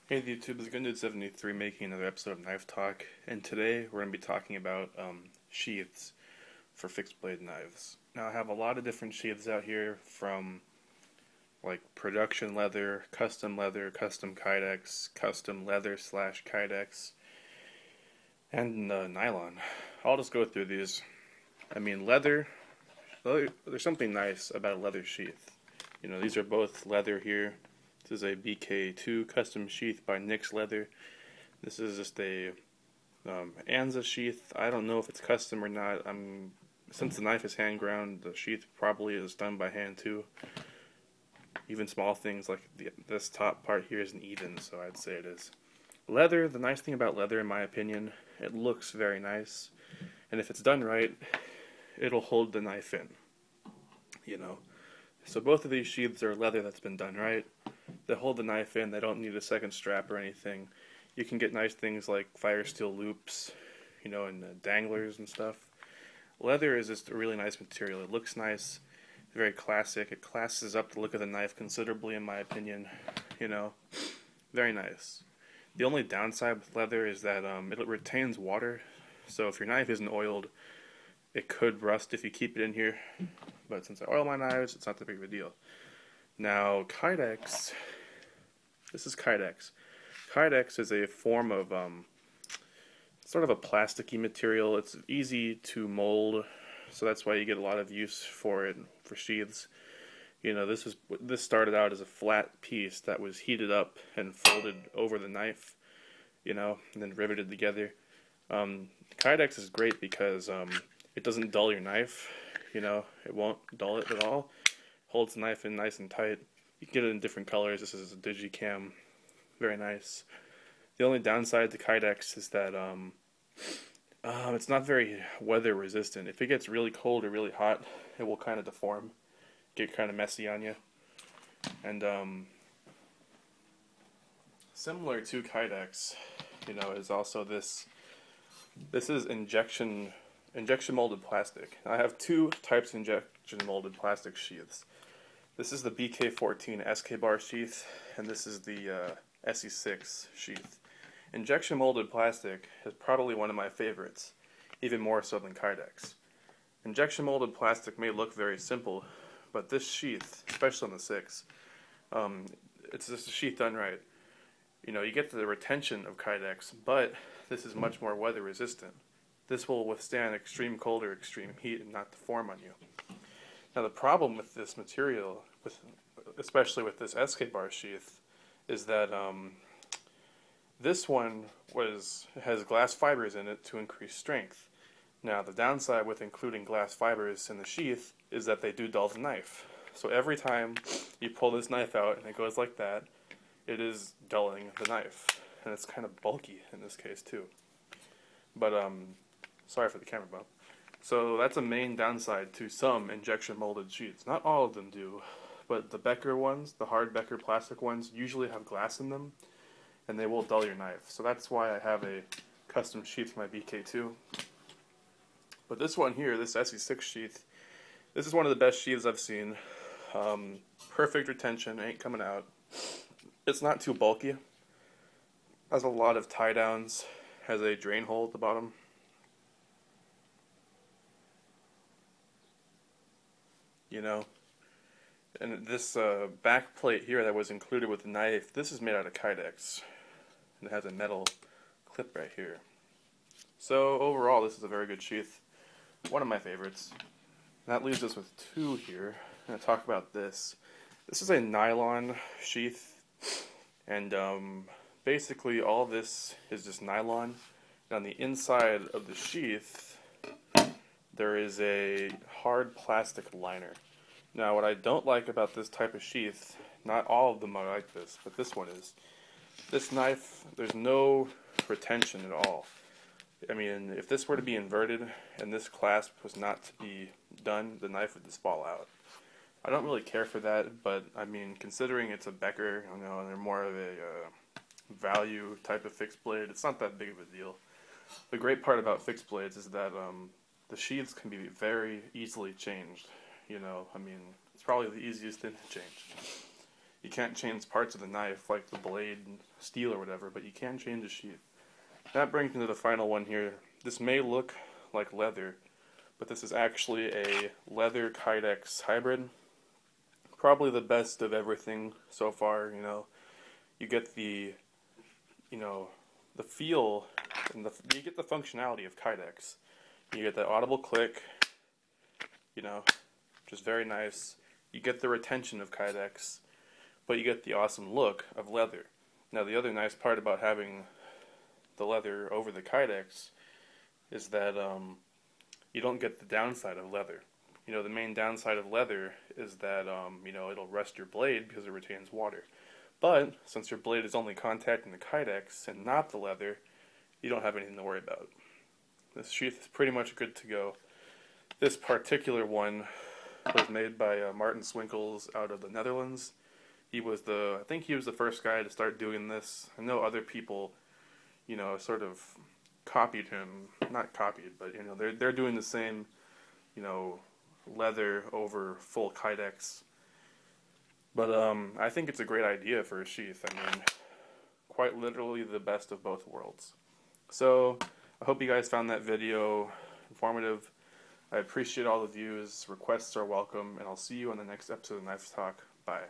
Hey YouTube, it's GoodDude73 making another episode of Knife Talk, and today we're going to be talking about sheaths for fixed blade knives. Now I have a lot of different sheaths out here from like production leather, custom kydex, custom leather slash kydex, and nylon. I'll just go through these. I mean there's something nice about a leather sheath. You know, these are both leather here. This is a BK2 custom sheath by Nick's Leather. This is just a Anza sheath. I don't know if it's custom or not. Since the knife is hand ground, the sheath probably is done by hand too. Even small things like this top part here isn't even, so I'd say it is. Leather, the nice thing about leather in my opinion, it looks very nice. And if it's done right, it'll hold the knife in. You know. So both of these sheaths are leather that's been done right. They hold the knife in, they don't need a second strap or anything. You can get nice things like fire steel loops, you know, and danglers and stuff. Leather is just a really nice material. It looks nice, very classic. It classes up the look of the knife considerably in my opinion, you know. Very nice. The only downside with leather is that it retains water, so if your knife isn't oiled, it could rust if you keep it in here. But since I oil my knives, it's not that big of a deal. Now, kydex, this is kydex. Kydex is a form of sort of a plasticky material. It's easy to mold, so that's why you get a lot of use for it for sheaths. You know, this started out as a flat piece that was heated up and folded over the knife, you know, and then riveted together. Kydex is great because it doesn't dull your knife. You know, it won't dull it at all. Holds the knife in nice and tight. You can get it in different colors. This is a digicam. Very nice. The only downside to kydex is that it's not very weather resistant. If it gets really cold or really hot, it will kind of deform, get kind of messy on you. And similar to kydex, you know, is also this. This is injection molded plastic. I have two types of injection molded plastic sheaths. This is the BK14 SK bar sheath, and this is the SE6 sheath. Injection molded plastic is probably one of my favorites, even more so than kydex. Injection molded plastic may look very simple, but this sheath, especially on the 6, it's just a sheath done right. You know, you get the retention of kydex, but this is much more weather resistant. This will withstand extreme cold or extreme heat and not deform on you. Now the problem with this material, especially with this SK bar sheath, is that this one has glass fibers in it to increase strength. Now the downside with including glass fibers in the sheath is that they do dull the knife. So every time you pull this knife out and it goes like that, it is dulling the knife. And it's kind of bulky in this case too. But sorry for the camera bump. So that's a main downside to some injection molded sheaths. Not all of them do, but the Becker ones, the hard Becker plastic ones, usually have glass in them, and they will dull your knife. So that's why I have a custom sheath for my BK2. But this one here, this SE6 sheath, this is one of the best sheaths I've seen. Perfect retention, ain't coming out. It's not too bulky. Has a lot of tie downs. Has a drain hole at the bottom. You know, and this back plate here that was included with the knife, this is made out of kydex, and it has a metal clip right here. So overall, this is a very good sheath, one of my favorites. That leaves us with two here. I'm going to talk about this. This is a nylon sheath, and basically all this is just nylon. And on the inside of the sheath, there is a hard plastic liner. Now what I don't like about this type of sheath, not all of them are like this, but this one is, this knife, there's no retention at all. I mean, if this were to be inverted and this clasp was not to be done, the knife would just fall out. I don't really care for that, but I mean, considering it's a Becker, you know, and they're more of a value type of fixed blade, it's not that big of a deal. The great part about fixed blades is that the sheaths can be very easily changed. You know, I mean, it's probably the easiest thing to change. You can't change parts of the knife, like the blade, steel, or whatever, but you can change the sheath. That brings me to the final one here. This may look like leather, but this is actually a leather Kydex hybrid. Probably the best of everything so far. You get the, the feel, and you get the functionality of Kydex. You get that audible click, just very nice. You get the retention of Kydex, but you get the awesome look of leather. Now, the other nice part about having the leather over the Kydex is that you don't get the downside of leather. The main downside of leather is that it'll rust your blade because it retains water. But since your blade is only contacting the Kydex and not the leather, you don't have anything to worry about. This sheath is pretty much good to go. This particular one was made by Martin Swinkels out of the Netherlands. I think he was the first guy to start doing this. I know other people, sort of copied him. Not copied, but they're doing the same, leather over full Kydex. But I think it's a great idea for a sheath. I mean, quite literally the best of both worlds. So I hope you guys found that video informative. I appreciate all the views. Requests are welcome, and I'll see you on the next episode of Knife Talk. Bye.